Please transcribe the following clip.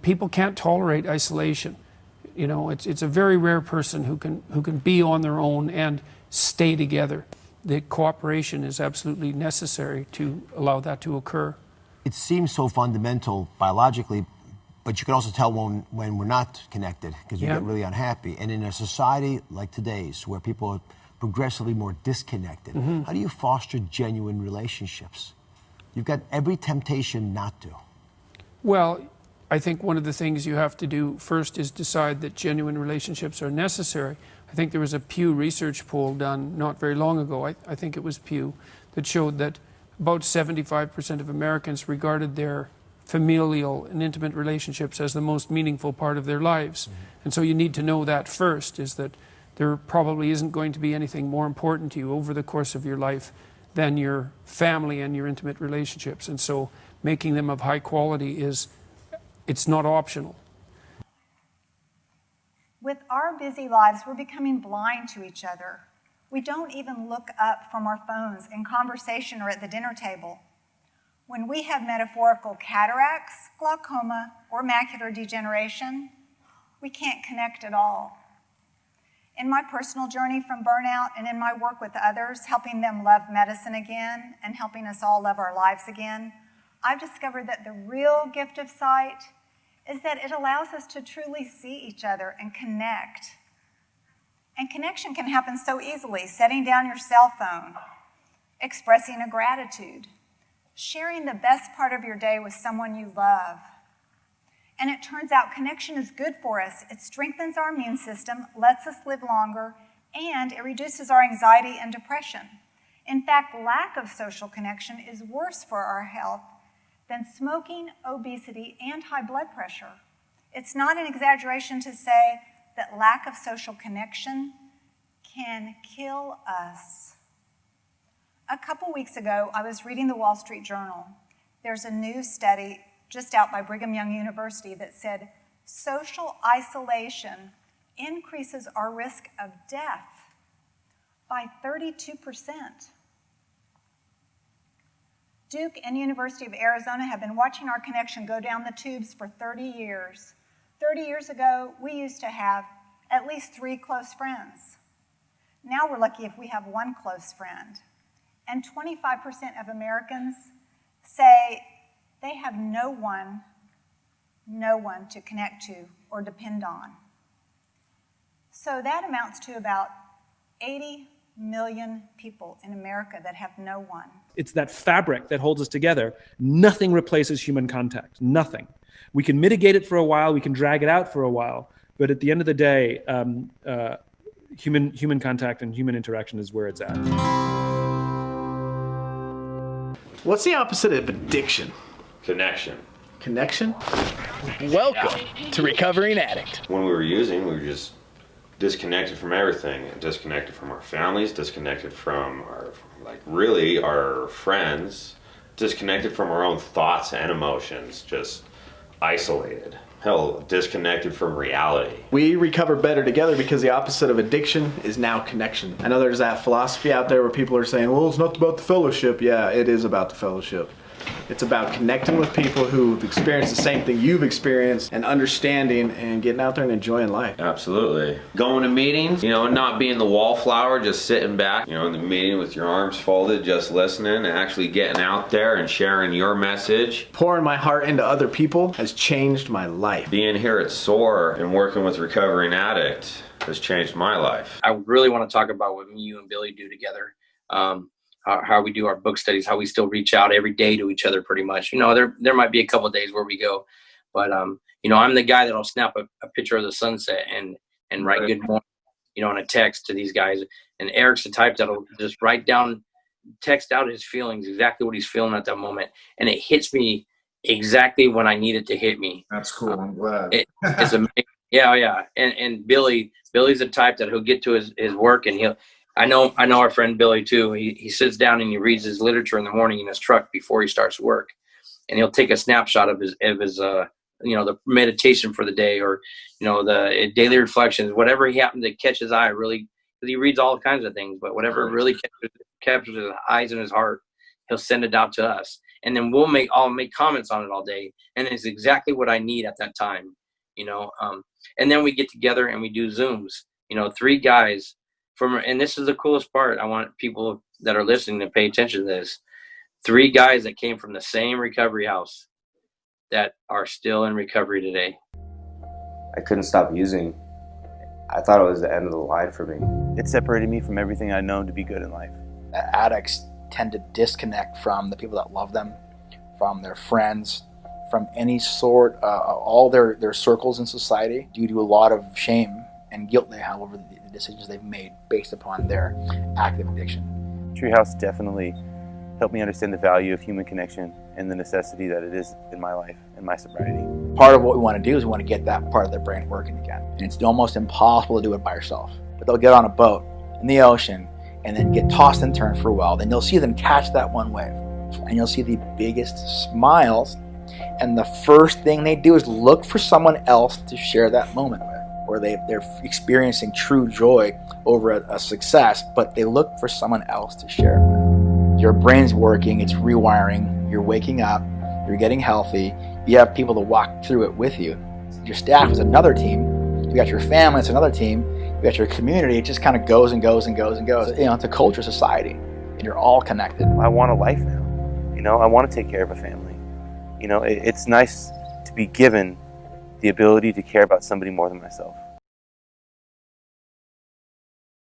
People can't tolerate isolation. You know, it's a very rare person who can be on their own and stay together. The cooperation is absolutely necessary to allow that to occur. It seems so fundamental biologically, but you can also tell when we're not connected because you get really unhappy. And in a society like today's where people are progressively more disconnected, how do you foster genuine relationships? You've got every temptation not to. Well, I think one of the things you have to do first is decide that genuine relationships are necessary. I think there was a Pew Research poll done not very long ago, I think it was Pew, that showed that about 75% of Americans regarded their familial and intimate relationships as the most meaningful part of their lives. And so you need to know that first, is that there probably isn't going to be anything more important to you over the course of your life than your family and your intimate relationships. And so making them of high quality it's not optional. With our busy lives, we're becoming blind to each other. We don't even look up from our phones in conversation or at the dinner table. When we have metaphorical cataracts, glaucoma, or macular degeneration, we can't connect at all. In my personal journey from burnout and in my work with others, helping them love medicine again and helping us all love our lives again, I've discovered that the real gift of sight is that it allows us to truly see each other and connect. And connection can happen so easily, setting down your cell phone, expressing a gratitude, sharing the best part of your day with someone you love. And it turns out connection is good for us. It strengthens our immune system, lets us live longer, and it reduces our anxiety and depression. In fact, lack of social connection is worse for our health than smoking, obesity, and high blood pressure. It's not an exaggeration to say that lack of social connection can kill us. A couple weeks ago, I was reading the Wall Street Journal. There's a new study just out by Brigham Young University that said social isolation increases our risk of death by 32%. Duke and University of Arizona have been watching our connection go down the tubes for 30 years. 30 years ago, we used to have at least 3 close friends. Now we're lucky if we have 1 close friend. And 25% of Americans say they have no one to connect to or depend on. So that amounts to about 80 million people in America that have no one. It's that fabric that holds us together. Nothing replaces human contact, nothing. We can mitigate it for a while, we can drag it out for a while, but at the end of the day, human contact and human interaction is where it's at. What's the opposite of addiction? Connection. Connection? Welcome to Recovering Addict. When we were using, we were just disconnected from everything, disconnected from our families, disconnected from our friends, disconnected from our own thoughts and emotions, just isolated. Hell, disconnected from reality. We recover better together because the opposite of addiction is now connection. I know there's that philosophy out there where people are saying, well, it's not about the fellowship. Yeah, it is about the fellowship. It's about connecting with people who've experienced the same thing you've experienced and understanding and getting out there and enjoying life. Absolutely. Going to meetings, not being the wallflower, just sitting back, in the meeting with your arms folded, just listening, and actually getting out there and sharing your message. Pouring my heart into other people has changed my life. Being here at SOAR and working with Recovering Addict has changed my life. I really want to talk about what you and Billy do together. How we do our book studies, how we still reach out every day to each other pretty much. There might be a couple of days where we go, but I'm the guy that'll snap a picture of the sunset and write good morning, on a text to these guys. And Eric's the type that'll just text out his feelings, exactly what he's feeling at that moment. And it hits me exactly when I need it to hit me. That's cool. I'm glad. It's amazing. Yeah. And Billy's the type that he'll get to his work and I know our friend Billy too. He sits down and he reads his literature in the morning in his truck before he starts work, and he'll take a snapshot of his the meditation for the day or the daily reflections, whatever he happened to catch his eye really, because he reads all kinds of things, but whatever really captures his eyes and his heart, he'll send it out to us. and then I'll make comments on it all day, and it's exactly what I need at that time, you know. And then we get together and we do Zooms, you know, 3 guys and this is the coolest part. I want people that are listening to pay attention to this. 3 guys that came from the same recovery house that are still in recovery today. I couldn't stop using. I thought it was the end of the line for me. It separated me from everything I'd known to be good in life. Addicts tend to disconnect from the people that love them, from their friends, from any sort, all their circles in society, due to a lot of shame and guilt they have over the decisions they've made based upon their active addiction. Treehouse definitely helped me understand the value of human connection and the necessity that it is in my life and my sobriety. Part of what we want to do is we want to get that part of their brain working again. And it's almost impossible to do it by yourself. But they'll get on a boat in the ocean and then get tossed and turned for a while. Then you'll see them catch that one wave. And you'll see the biggest smiles. And the first thing they do is look for someone else to share that moment with. Or they're experiencing true joy over a success, but they look for someone else to share it with. Your brain's working, it's rewiring, you're waking up, you're getting healthy, you have people to walk through it with you. Your staff is another team, you got your family, it's another team, you got your community, it just kind of goes and goes and goes and goes. You know, it's a culture society, and you're all connected. I want a life now. You know, I want to take care of a family. You know, it's nice to be given the ability to care about somebody more than myself.